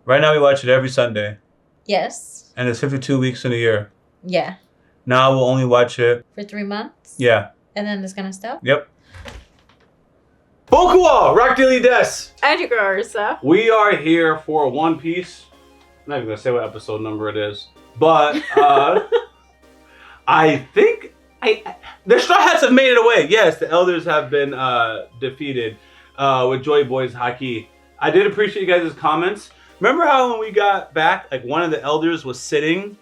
Right now we watch it every Sunday. Yes. And it's 52 weeks in a year. Yeah. Now we'll only watch it for 3 months. Yeah. And then it's gonna stop. Yep. YaBoyRockLee des. And your girl, Ursa. We are here for One Piece. I'm not even gonna say what episode number it is, but I think the Straw Hats have made it away. Yes, the Elders have been defeated with Joy Boy's Haki. I did appreciate you guys' comments. Remember how when we got back, like one of the Elders was sitting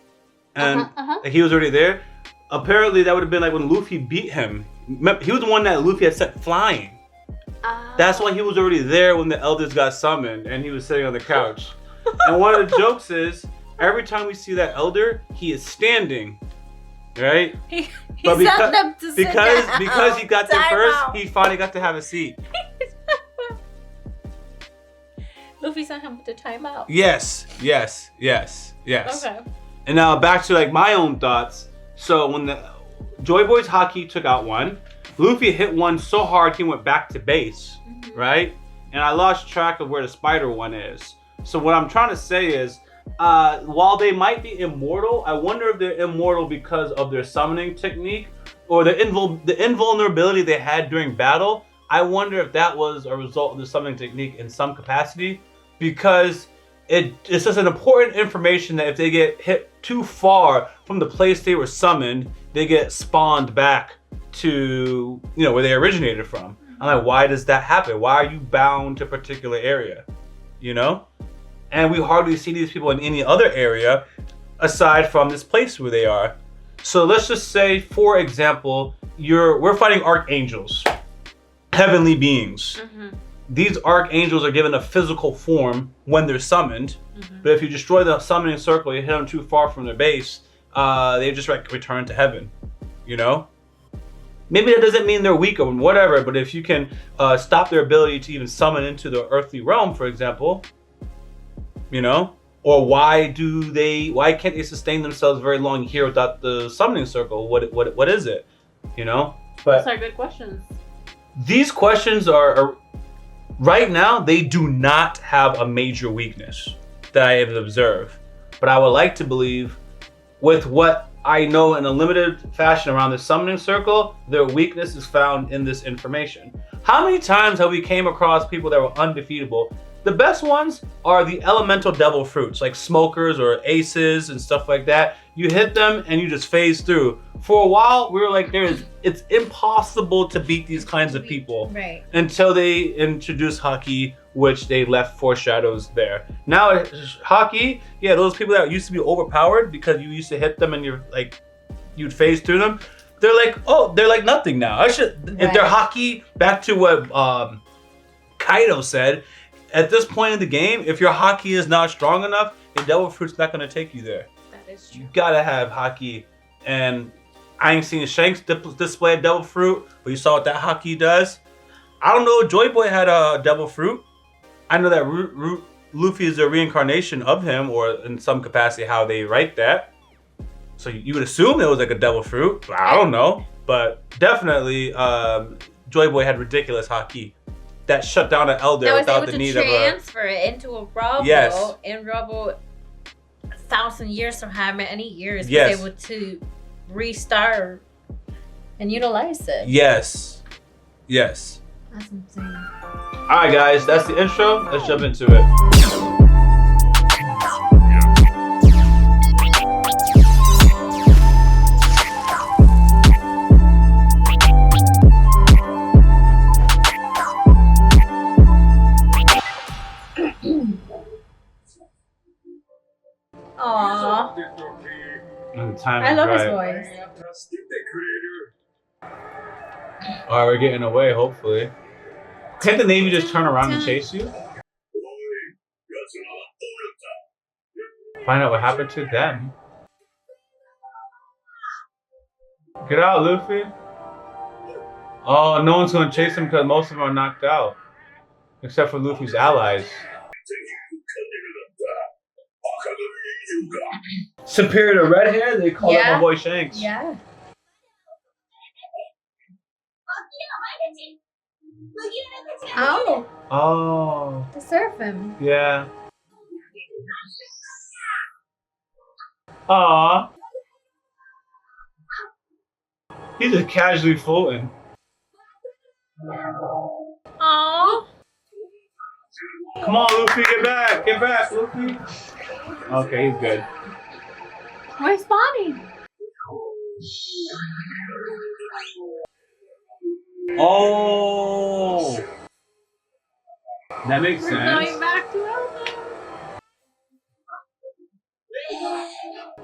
and like, he was already there? Apparently that would have been like when Luffy beat him. He was the one that Luffy had sent flying. That's why he was already there when the Elders got summoned and he was sitting on the couch. And one of the jokes is, every time we see that Elder, he is standing, right? He because he got there first, he finally got to have a seat. Luffy sent him to timeout. Yes. Okay. And now back to like my own thoughts. So when the Joy Boy's Haki took out one, Luffy hit one so hard he went back to base, right? And I lost track of where the spider one is. So what I'm trying to say is, while they might be immortal, I wonder if they're immortal because of their summoning technique or the invulnerability they had during battle. I wonder if that was a result of the summoning technique in some capacity, because it's just an important information that if they get hit too far from the place they were summoned, they get spawned back to, where they originated from. I'm like, why does that happen? Why are you bound to a particular area? And we hardly see these people in any other area aside from this place where they are. So let's just say, for example, we're fighting archangels, heavenly beings. These archangels are given a physical form when they're summoned, but if you destroy the summoning circle, you hit them too far from their base, they just return to heaven, Maybe that doesn't mean they're weak or whatever, but if you can stop their ability to even summon into the earthly realm, for example, or why can't they sustain themselves very long here without the summoning circle? What is it? But those are good questions. These questions are right now, they do not have a major weakness that I have observed. But I would like to believe, with what I know in a limited fashion around the summoning circle, their weakness is found in this information. How many times have we came across people that were undefeatable? The best ones are the elemental devil fruits, like smokers or aces and stuff like that. You hit them and you just phase through. For a while, we were like, it's impossible to beat these kinds of people. Right. Until they introduced Haki, which they left foreshadows there. Now, Haki, those people that used to be overpowered because you used to hit them and you'd phase through them, they're like nothing now. If they're Haki, back to what Kaido said, at this point in the game, if your Haki is not strong enough, the devil fruit's not gonna take you there. That is true. You gotta have Haki, and I ain't seen Shanks display a devil fruit, but you saw what that Haki does. I don't know if Joy Boy had a devil fruit. I know that Luffy is a reincarnation of him, or in some capacity how they write that. So you would assume it was like a devil fruit. I don't know, but definitely Joy Boy had ridiculous Haki that shut down an Elder without the need of a... transfer it into a Bravo. Yes. And Bravo, 1,000 years from how many years Yes. was able to restart and utilize it. Yes. That's insane. Alright guys, that's the intro. Let's jump into it. Aww. I love his voice. Alright, we're getting away, hopefully. Can't the Navy just turn around and chase you? Find out what happened to them. Get out, Luffy. Oh, no one's gonna chase him because most of them are knocked out. Except for Luffy's allies. Superior to red hair, they call up my boy Shanks. Yeah. Oh. Oh. To surf him. Yeah. Aw. He's just casually floating. Aw. Come on, Luffy, get back. Get back, Luffy. Okay, he's good. Where's Bonnie? Oh. That makes We're sense. going back to Elmo.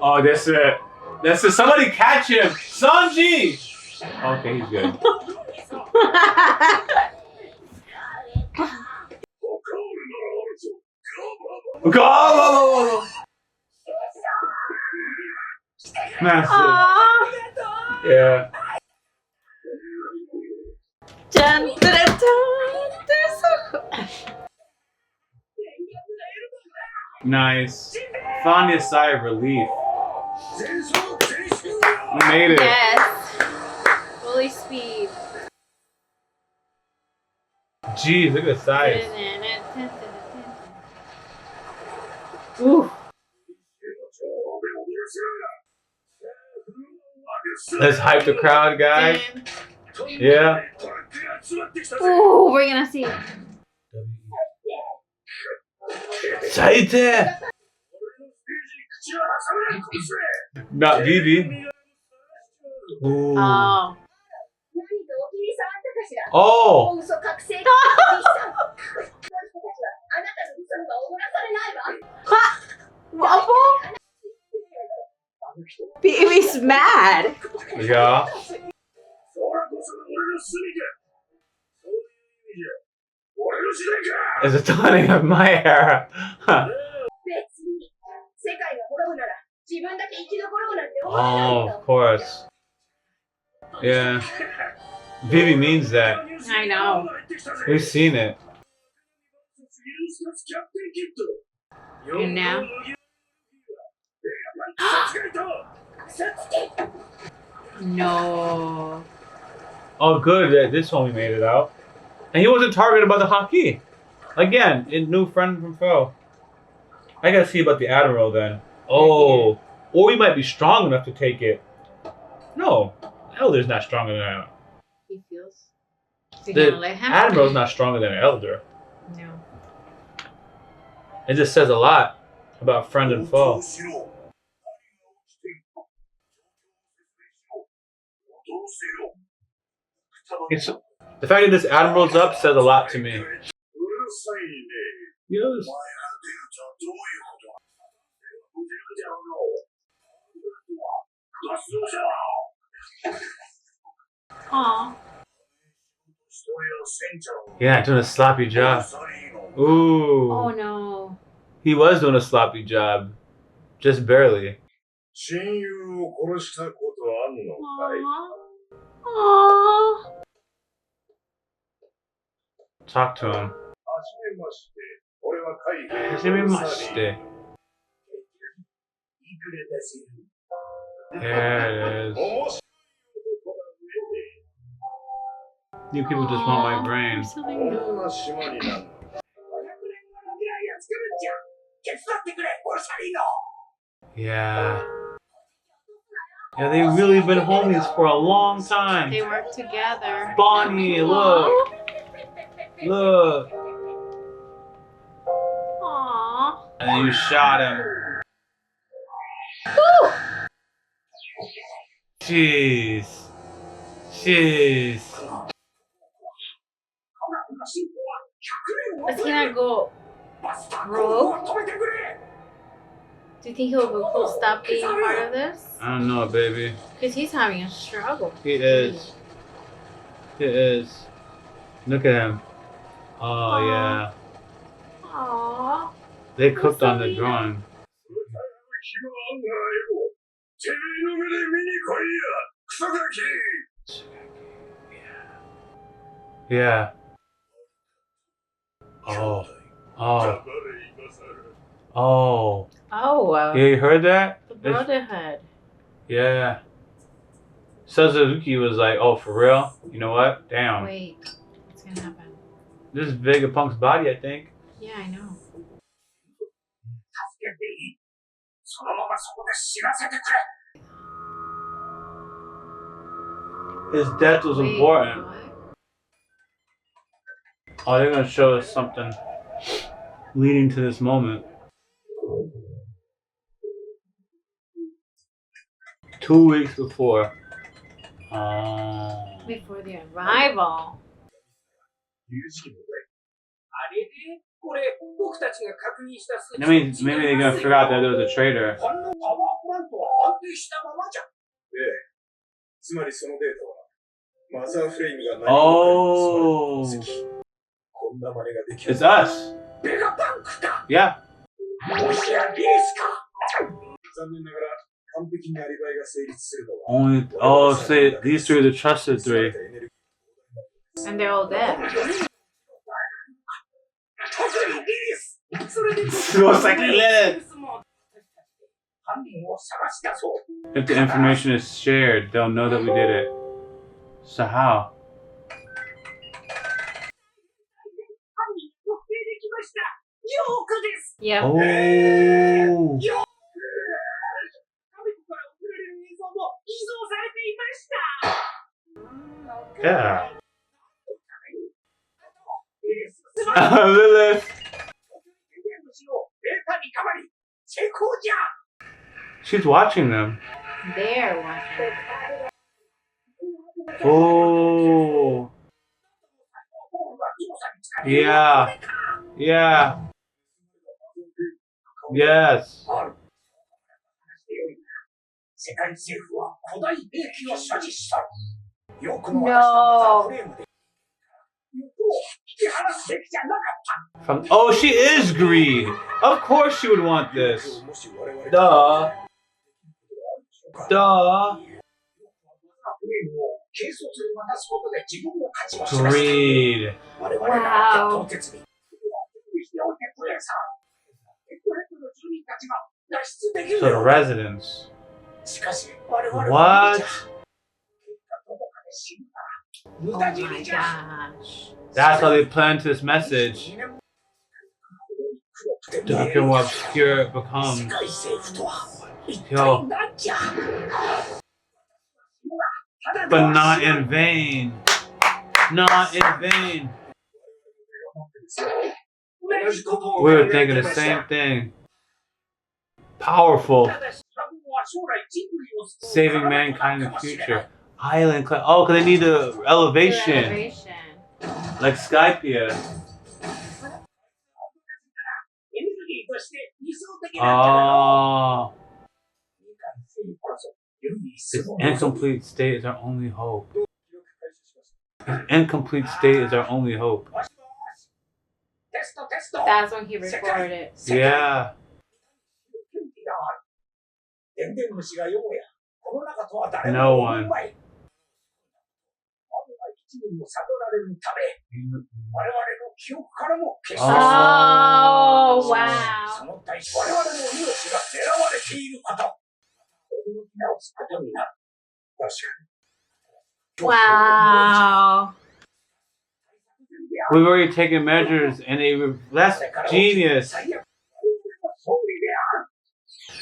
Oh, that's it. That's it. Somebody catch him. Sanji. Okay, he's good. Go! Massive. Aww. Yeah. Dun, dun, dun, dun. They're so cool. Nice. Finally a sigh of relief. We made it. Yes. Fully speed. Jeez, look at the size. Ooh. Let's hype the crowd, guys. Yeah. Ooh, we're gonna see. Saite! Not Vivi. Ooh. Oh. Oh! Waffle? Baby's mad. Yeah. It's a taunting of my era. Huh. Oh, of course. Yeah. Vivi means that. I know. We've seen it. And now? No. Oh, good that this homie made it out. And he wasn't targeted by the Haki. Again, a new friend from foe. I gotta see about the Admiral then. Oh. Or we might be strong enough to take it. No. Elder's not stronger than an He feels. You're The gonna let him? Admiral's not stronger than an Elder. No. It just says a lot about friend and foe. It's, the fact that this Admiral's up says a lot to me. Yes. Aw. Yeah, doing a sloppy job. Ooh. Oh no. He was doing a sloppy job. Just barely. Aww. Talk to him. Hajimemashite. There it is. You people just want my brain. Yeah. Yeah, they've really been homies for a long time. They work together. Bonnie, look. Look. Aww. And then you shot him. Woo! Jeez. Jeez. Is he not go rogue? Do you think he'll stop being part of this? I don't know, baby. Because he's having a struggle. He is. He is. Look at him. Oh, yeah. Aww. They cooked on the drawing. Yeah. Oh. Oh. Oh. Oh, Yeah, you heard that? the Brotherhood. Yeah. Suzuki was like, oh, for real? You know what? Damn. Wait, what's gonna happen? This is Vegapunk's body, I think. Yeah, I know. His death was Wait, important. what? Oh, they're gonna show us something leading to this moment. 2 weeks before. Before the arrival. That means maybe they're gonna figure out that there was a traitor. Oh, it's us. Yeah. Only. Oh, say these three are the trusted three. And they're all dead. If the information is shared, they'll know that we did it. So how? Yep. Oh. Yeah. Lilith. She's watching them. They're watching. Oh. Yeah. Yeah. Yes. No. Oh, she is greed. Of course she would want this. Duh. Duh. Greed. Wow. So the residents. What? Oh my gosh. That's how they planted this message. Dark and more obscure it becomes. Yo. But not in vain. Not in vain. We were thinking the same thing. Powerful. Saving mankind in the future. Island class. Oh, because they need the elevation. Like Skypia. Oh. This incomplete state is our only hope. This incomplete state is our only hope. That's when he recorded. Yeah. No one. Oh, wow. Wow. We've already taken measures and that's genius.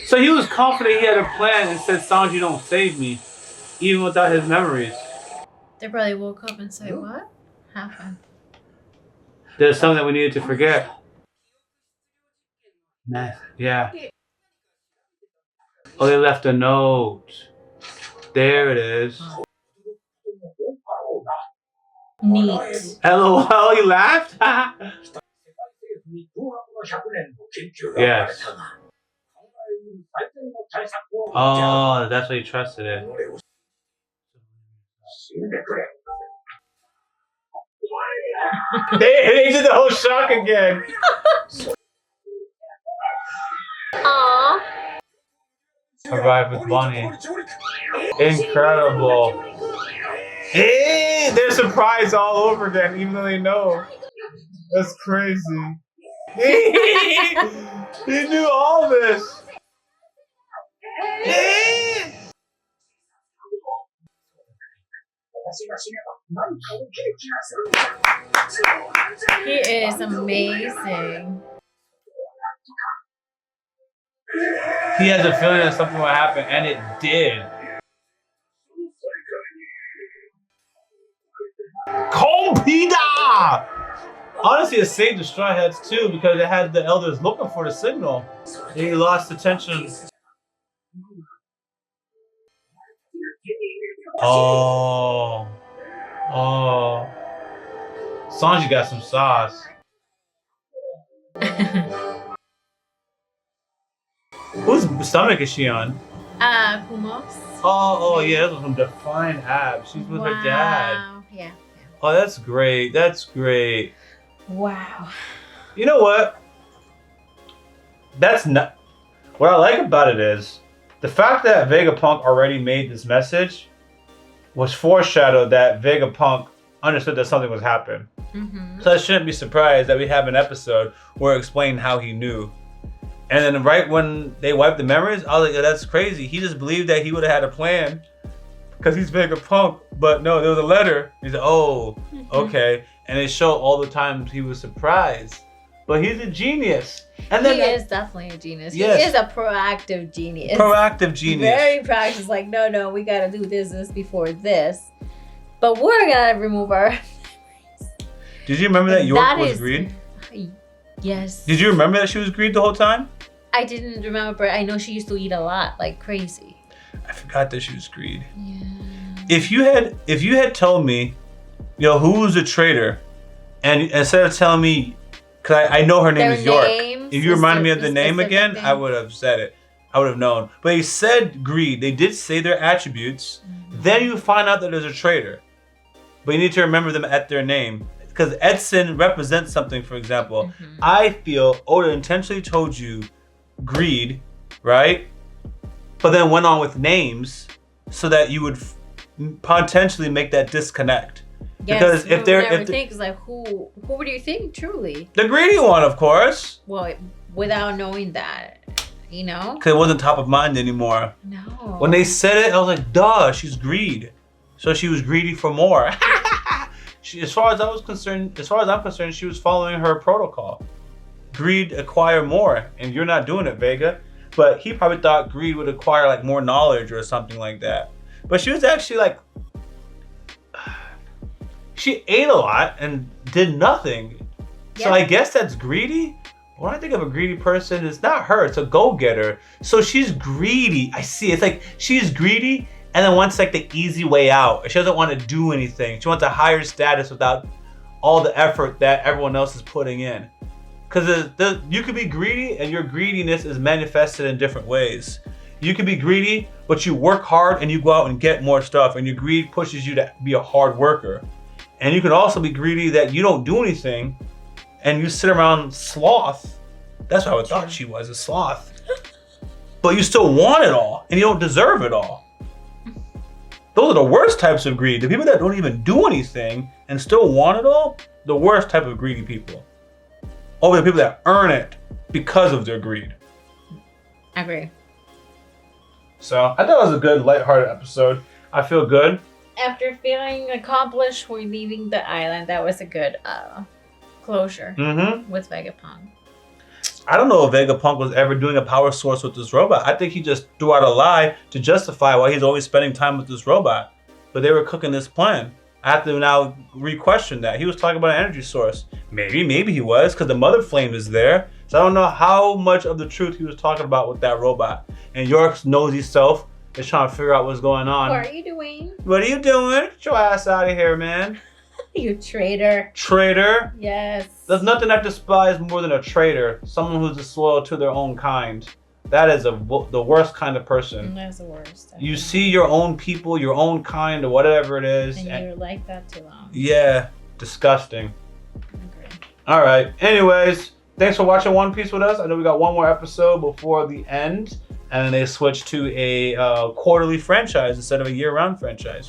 So he was confident he had a plan and said, Sanji, don't save me, even without his memories. They probably woke up and said, what happened? There's something that we needed to forget. Yeah. Oh, they left a note. There it is. Neat. LOL, he laughed? Yes. Oh, that's why he trusted it. They did the whole shock again. Aww. Arrived with Bonnie. Incredible. Hey, they're surprised all over again, even though they know. That's crazy. He knew all this. He is amazing. he has a feeling that something will happen, and it did. Kompida! Honestly, it saved the Straw Hats too because it had the elders looking for the signal. He lost attention. Oh. Sanji got some sauce. Whose stomach is she on? Kumos. Oh yeah, those are some defined abs. She's with her dad. Yeah. Oh, that's great. That's great. Wow. You know what? That's not. What I like about it is the fact that Vegapunk already made this message was foreshadowed that Vegapunk understood that something was happening. Mm-hmm. So I shouldn't be surprised that we have an episode where it explained how he knew. And then right when they wiped the memories, I was like, yeah, that's crazy. He just believed that he would have had a plan because he's Vegapunk. But no, there was a letter. He said, oh, okay. And it showed all the times he was surprised. But he's a genius. And then he is definitely a genius. Yes. He is a proactive genius. Proactive genius. Very proactive. Like, no, we gotta do this before this. But we're gonna remove our memories. Did you remember that York was Greed? Yes. Did you remember that she was Greed the whole time? I didn't remember, but I know she used to eat a lot, like crazy. I forgot that she was Greed. Yeah. If you had told me, who was a traitor, and instead of telling me, because I know her name is York. If you reminded me of the name again, I would have said it. I would have known. But he said Greed. They did say their attributes. Mm-hmm. Then you find out that there's a traitor. But you need to remember them at their name. Because Edson represents something, for example. Mm-hmm. I feel Oda intentionally told you Greed, right? But then went on with names so that you would potentially make that disconnect. Yes, because if they're like who would you think truly? The greedy one, of course. Well, without knowing that, because it wasn't top of mind anymore. No. When they said it, I was like, duh, she's greed. So she was greedy for more. As far as I'm concerned, she was following her protocol. Greed acquire more, and you're not doing it, Vega. But he probably thought greed would acquire like more knowledge or something like that. But she was actually like, she ate a lot and did nothing. Yeah. So I guess that's greedy. When I think of a greedy person, it's not her, it's a go-getter. So she's greedy. I see. It's like she's greedy and then wants like the easy way out. She doesn't want to do anything. She wants a higher status without all the effort that everyone else is putting in. Because you could be greedy and your greediness is manifested in different ways. You could be greedy, but you work hard and you go out and get more stuff, and your greed pushes you to be a hard worker. And you can also be greedy that you don't do anything and you sit around sloth. That's what I thought she was, a sloth. But you still want it all and you don't deserve it all. Those are the worst types of greed. The people that don't even do anything and still want it all, the worst type of greedy people. Over the people that earn it because of their greed. I agree. So I thought it was a good, lighthearted episode. I feel good. After feeling accomplished, we're leaving the island. That was a good closure with Vegapunk. I don't know if Vegapunk was ever doing a power source with this robot. I think he just threw out a lie to justify why he's always spending time with this robot. But they were cooking this plan. I have to now re-question that. He was talking about an energy source. Maybe he was, because the mother flame is there. So I don't know how much of the truth he was talking about with that robot. And York's nosy self is trying to figure out what's going on. What are you doing? What are you doing? Get your ass out of here, man. You traitor. Traitor? Yes. There's nothing I despise more than a traitor. Someone who's disloyal to their own kind. That is the worst kind of person. That's the worst. Definitely. You see your own people, your own kind, or whatever it is. And you're like that too long. Yeah. Disgusting. Okay. All right. Anyways, thanks for watching One Piece with us. I know we got one more episode before the end. And then they switched to a quarterly franchise instead of a year-round franchise.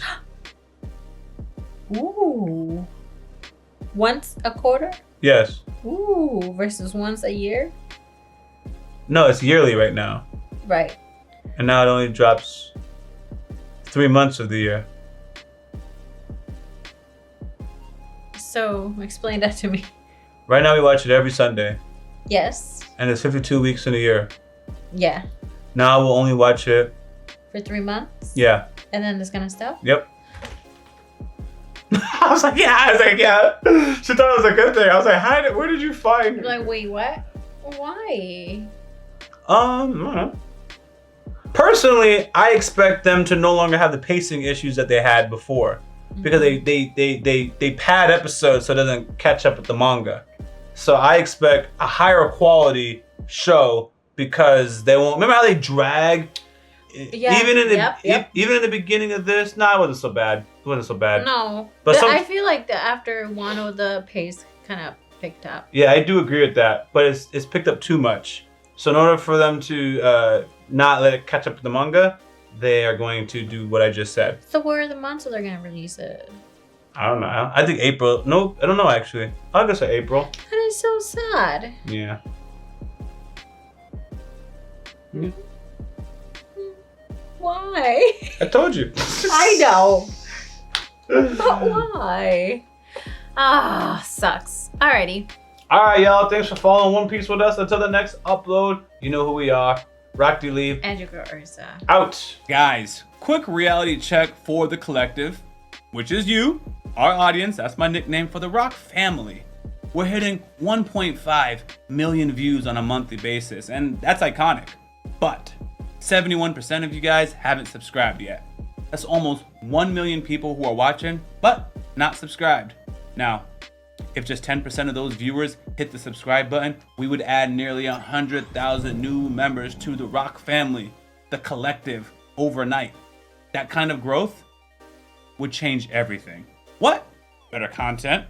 Ooh. Once a quarter? Yes. Ooh, versus once a year? No, it's yearly right now. Right. And now it only drops 3 months of the year. So, explain that to me. Right now we watch it every Sunday. Yes. And there's 52 weeks in a year. Yeah. Now we'll only watch it. For 3 months? Yeah. And then it's gonna stop? Yep. I was like, yeah. She thought it was a good thing. I was like, where did you find You're like, wait, what? Why? I don't know. Personally, I expect them to no longer have the pacing issues that they had before. Because they pad episodes so it doesn't catch up with the manga. So I expect a higher quality show because they won't. Remember how they drag? Yeah. Even in the beginning of this, it wasn't so bad. It wasn't so bad. No, but I feel like after Wano, the pace kind of picked up. Yeah, I do agree with that, but it's picked up too much. So in order for them to not let it catch up with the manga, they are going to do what I just said. So where are the months they're gonna release it? I don't know. I think April. No, I don't know actually. I'll go say April. That is so sad. Yeah. Why? I told you. I know. But why? Sucks. Alrighty. All right, y'all. Thanks for following One Piece with us. Until the next upload, you know who we are. YaBoyRockLee. And your girl Ursa. Out. Guys, quick reality check for the collective, which is you, our audience. That's my nickname for the Rock family. We're hitting 1.5 million views on a monthly basis, and that's iconic. But 71% of you guys haven't subscribed yet. That's almost 1 million people who are watching, but not subscribed. Now, if just 10% of those viewers hit the subscribe button, we would add nearly 100,000 new members to the Rock family, the collective, overnight. That kind of growth would change everything. What? Better content,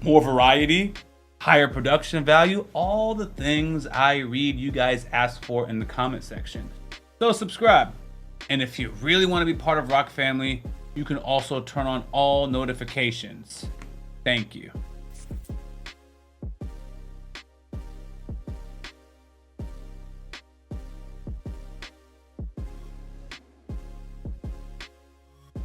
more variety, higher production value, all the things I read you guys ask for in the comment section. So subscribe. And if you really want to be part of Rock family, you can also turn on all notifications. Thank you.